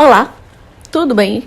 Olá, tudo bem?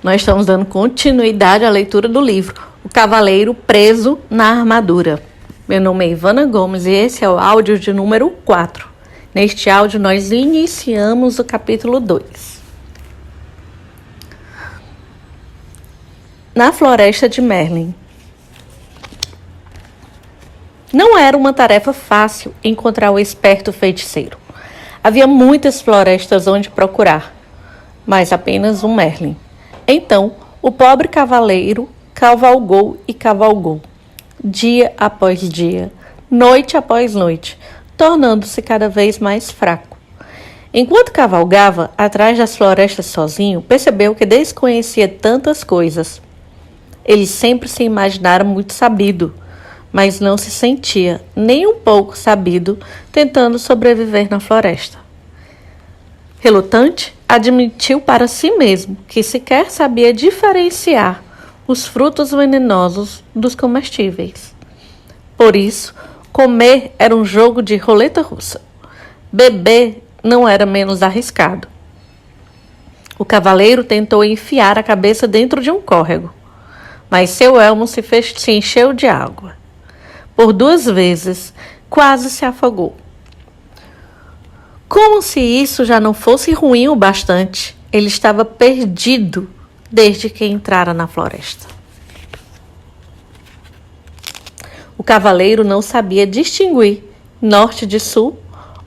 Nós estamos dando continuidade à leitura do livro O Cavaleiro Preso na Armadura. Meu nome é Ivana Gomes e esse é o áudio de número 4. Neste áudio nós iniciamos o capítulo 2. Na floresta de Merlin. Não era uma tarefa fácil encontrar o esperto feiticeiro. Havia muitas florestas onde procurar, mas apenas um Merlin. Então, o pobre cavaleiro cavalgou e cavalgou, dia após dia, noite após noite, tornando-se cada vez mais fraco. Enquanto cavalgava atrás das florestas sozinho, percebeu que desconhecia tantas coisas. Ele sempre se imaginara muito sabido, mas não se sentia nem um pouco sabido tentando sobreviver na floresta. Relutante, admitiu para si mesmo que sequer sabia diferenciar os frutos venenosos dos comestíveis. Por isso, comer era um jogo de roleta russa. Beber não era menos arriscado. O cavaleiro tentou enfiar a cabeça dentro de um córrego, mas seu elmo se encheu de água. Por 2 vezes, quase se afogou. Como se isso já não fosse ruim o bastante, ele estava perdido desde que entrara na floresta. O cavaleiro não sabia distinguir norte de sul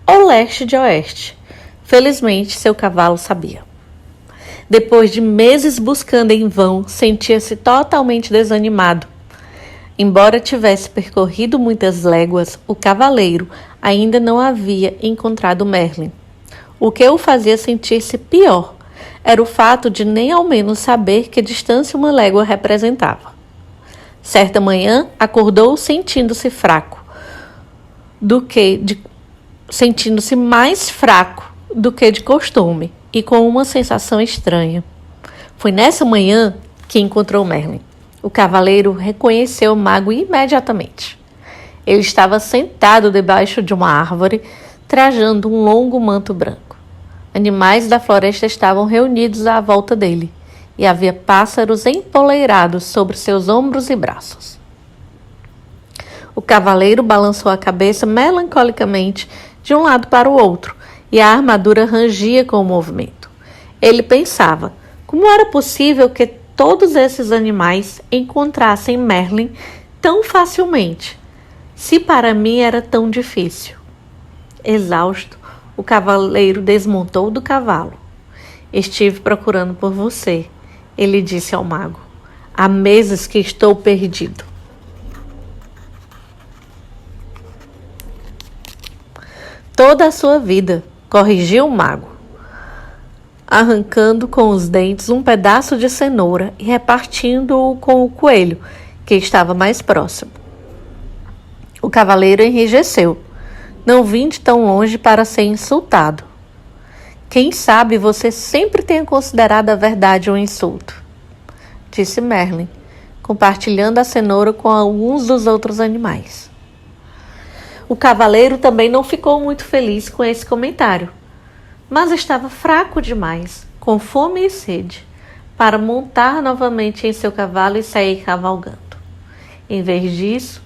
ou leste de oeste. Felizmente, seu cavalo sabia. Depois de meses buscando em vão, sentia-se totalmente desanimado. Embora tivesse percorrido muitas léguas, o cavaleiro ainda não havia encontrado Merlin. O que o fazia sentir-se pior era o fato de nem ao menos saber que distância uma légua representava. Certa manhã, acordou sentindo-se sentindo-se mais fraco do que de costume e com uma sensação estranha. Foi nessa manhã que encontrou Merlin. O cavaleiro reconheceu o mago imediatamente. Ele estava sentado debaixo de uma árvore, trajando um longo manto branco. Animais da floresta estavam reunidos à volta dele, e havia pássaros empoleirados sobre seus ombros e braços. O cavaleiro balançou a cabeça melancolicamente de um lado para o outro, e a armadura rangia com o movimento. Ele pensava, como era possível que todos esses animais encontrassem Merlin tão facilmente, se para mim era tão difícil. Exausto, o cavaleiro desmontou do cavalo. Estive procurando por você, ele disse ao mago. Há meses que estou perdido. Toda a sua vida, corrigiu o mago, arrancando com os dentes um pedaço de cenoura e repartindo-o com o coelho, que estava mais próximo. O cavaleiro enrijeceu. Não vim de tão longe para ser insultado. Quem sabe você sempre tenha considerado a verdade um insulto, disse Merlin, compartilhando a cenoura com alguns dos outros animais. O cavaleiro também não ficou muito feliz com esse comentário, mas estava fraco demais, com fome e sede, para montar novamente em seu cavalo e sair cavalgando. Em vez disso,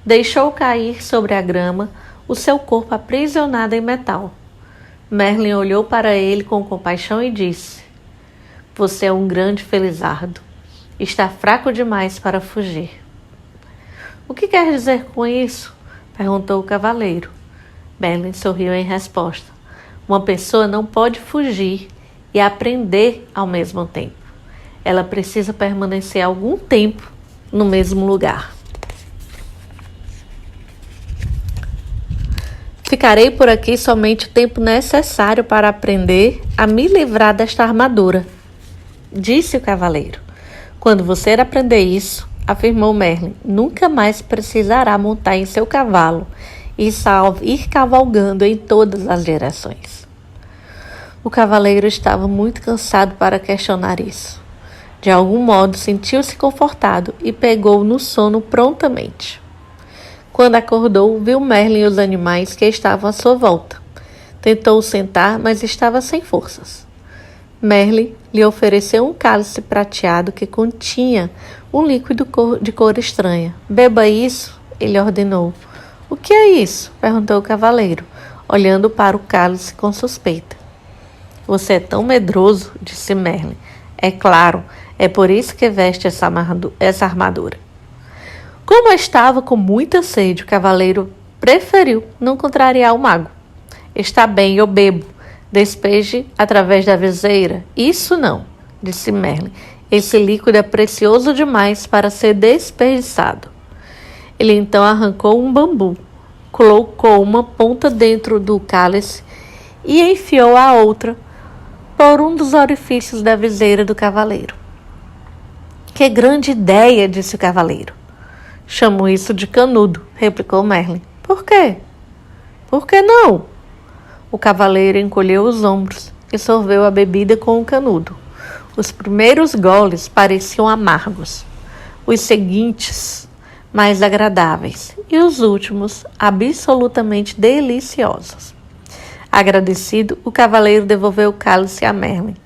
deixou cair sobre a grama o seu corpo aprisionado em metal. Merlin olhou para ele com compaixão e disse: Você é um grande felizardo. Está fraco demais para fugir. O que quer dizer com isso? Perguntou o cavaleiro. Merlin sorriu em resposta. Uma pessoa não pode fugir e aprender ao mesmo tempo. Ela precisa permanecer algum tempo no mesmo lugar. Ficarei por aqui somente o tempo necessário para aprender a me livrar desta armadura, disse o cavaleiro. Quando você aprender isso, afirmou Merlin, nunca mais precisará montar em seu cavalo e ir cavalgando em todas as direções. O cavaleiro estava muito cansado para questionar isso. De algum modo, sentiu-se confortado e pegou no sono prontamente. Quando acordou, viu Merlin e os animais que estavam à sua volta. Tentou sentar, mas estava sem forças. Merlin lhe ofereceu um cálice prateado que continha um líquido de cor estranha. Beba isso, ele ordenou. O que é isso? Perguntou o cavaleiro, olhando para o cálice com suspeita. Você é tão medroso, disse Merlin. É claro, é por isso que veste essa armadura. Como estava com muita sede, o cavaleiro preferiu não contrariar o mago. Está bem, eu bebo. Despeje através da viseira. Isso não, disse Merlin. Esse líquido é precioso demais para ser desperdiçado. Ele então arrancou um bambu, colocou uma ponta dentro do cálice e enfiou a outra por um dos orifícios da viseira do cavaleiro. Que grande ideia, disse o cavaleiro. Chamo isso de canudo, replicou Merlin. Por quê? Por que não? O cavaleiro encolheu os ombros e sorveu a bebida com o canudo. Os primeiros goles pareciam amargos, os seguintes mais agradáveis e os últimos absolutamente deliciosos. Agradecido, o cavaleiro devolveu o cálice a Merlin.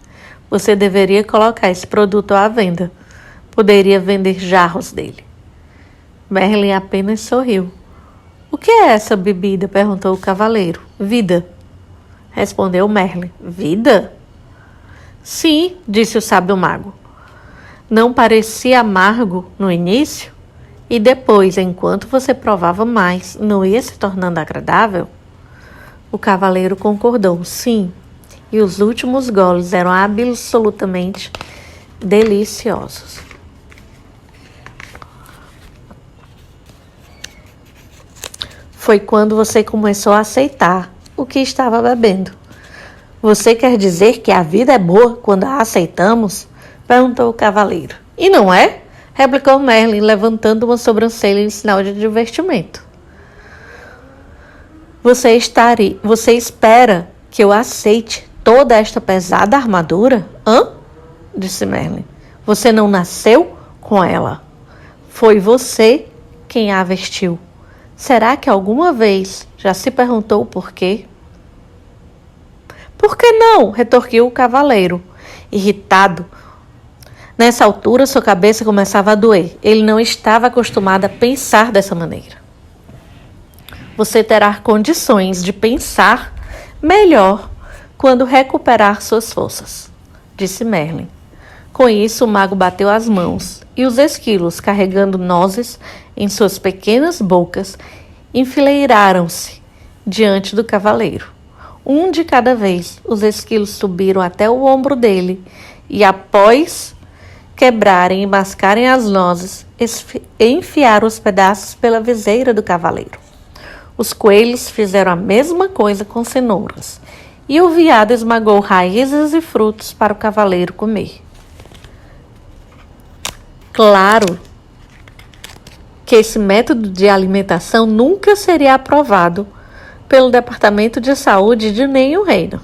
Você deveria colocar esse produto à venda. Poderia vender jarros dele. Merlin apenas sorriu. O que é essa bebida? Perguntou o cavaleiro. Vida, respondeu Merlin. Vida? Sim, disse o sábio mago. Não parecia amargo no início? E depois, enquanto você provava mais, não ia se tornando agradável? O cavaleiro concordou. Sim, e os últimos goles eram absolutamente deliciosos. Foi quando você começou a aceitar o que estava bebendo. Você quer dizer que a vida é boa quando a aceitamos? Perguntou o cavaleiro. E não é? Replicou Merlin, levantando uma sobrancelha em sinal de divertimento. Você espera que eu aceite toda esta pesada armadura? Hã? Disse Merlin. Você não nasceu com ela. Foi você quem a vestiu. Será que alguma vez já se perguntou o porquê? Por que não? Retorquiu o cavaleiro, irritado. Nessa altura, sua cabeça começava a doer. Ele não estava acostumado a pensar dessa maneira. Você terá condições de pensar melhor quando recuperar suas forças, disse Merlin. Com isso, o mago bateu as mãos e os esquilos, carregando nozes em suas pequenas bocas, enfileiraram-se diante do cavaleiro. Um de cada vez, os esquilos subiram até o ombro dele e, após quebrarem e mascarem as nozes, enfiaram os pedaços pela viseira do cavaleiro. Os coelhos fizeram a mesma coisa com cenouras, e o veado esmagou raízes e frutos para o cavaleiro comer. Claro que esse método de alimentação nunca seria aprovado pelo Departamento de Saúde de nenhum reino.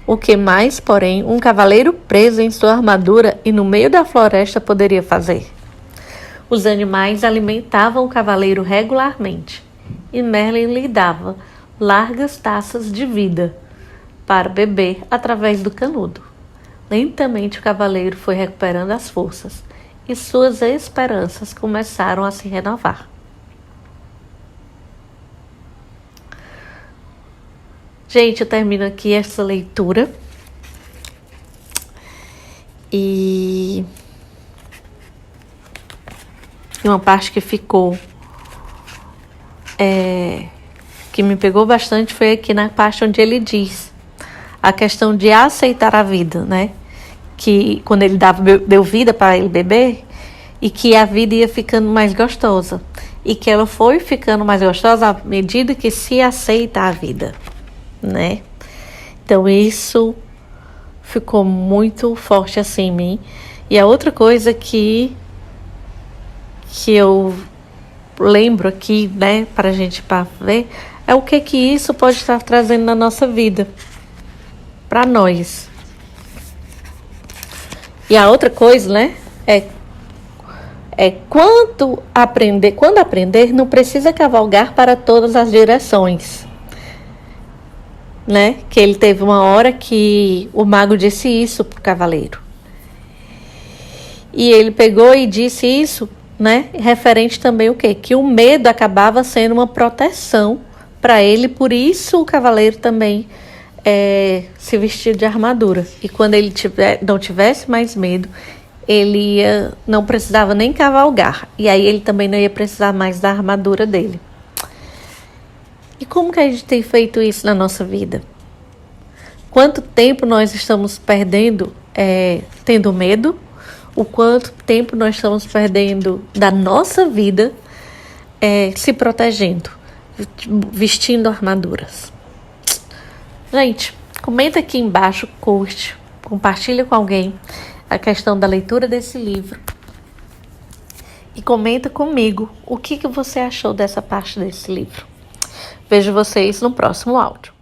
O que mais, porém, um cavaleiro preso em sua armadura e no meio da floresta poderia fazer? Os animais alimentavam o cavaleiro regularmente, e Merlin lhe dava largas taças de vida para beber através do canudo. Lentamente o cavaleiro foi recuperando as forças e suas esperanças começaram a se renovar. Gente, eu termino aqui essa leitura. E uma parte que ficou que me pegou bastante foi aqui na parte onde ele diz a questão de aceitar a vida, né? Que quando ele deu vida para ele beber, e que a vida ia ficando mais gostosa, e que ela foi ficando mais gostosa à medida que se aceita a vida, né? Então isso ficou muito forte assim em mim. E a outra coisa que eu lembro aqui, né, para a gente ver, é o que isso pode estar trazendo na nossa vida, para nós. E a outra coisa, né, quando aprender, não precisa cavalgar para todas as direções. né? Que ele teve uma hora que o mago disse isso pro cavaleiro. E ele pegou e disse isso, né? Referente também o quê? Que o medo acabava sendo uma proteção para ele, por isso o cavaleiro também se vestia de armadura. E quando ele não tivesse mais medo, ele não precisava nem cavalgar. E aí ele também não ia precisar mais da armadura dele. E como que a gente tem feito isso na nossa vida? Quanto tempo nós estamos perdendo tendo medo? O quanto tempo nós estamos perdendo da nossa vida se protegendo, vestindo armaduras? Gente, comenta aqui embaixo, curte, compartilha com alguém a questão da leitura desse livro. E comenta comigo o que você achou dessa parte desse livro. Vejo vocês no próximo áudio.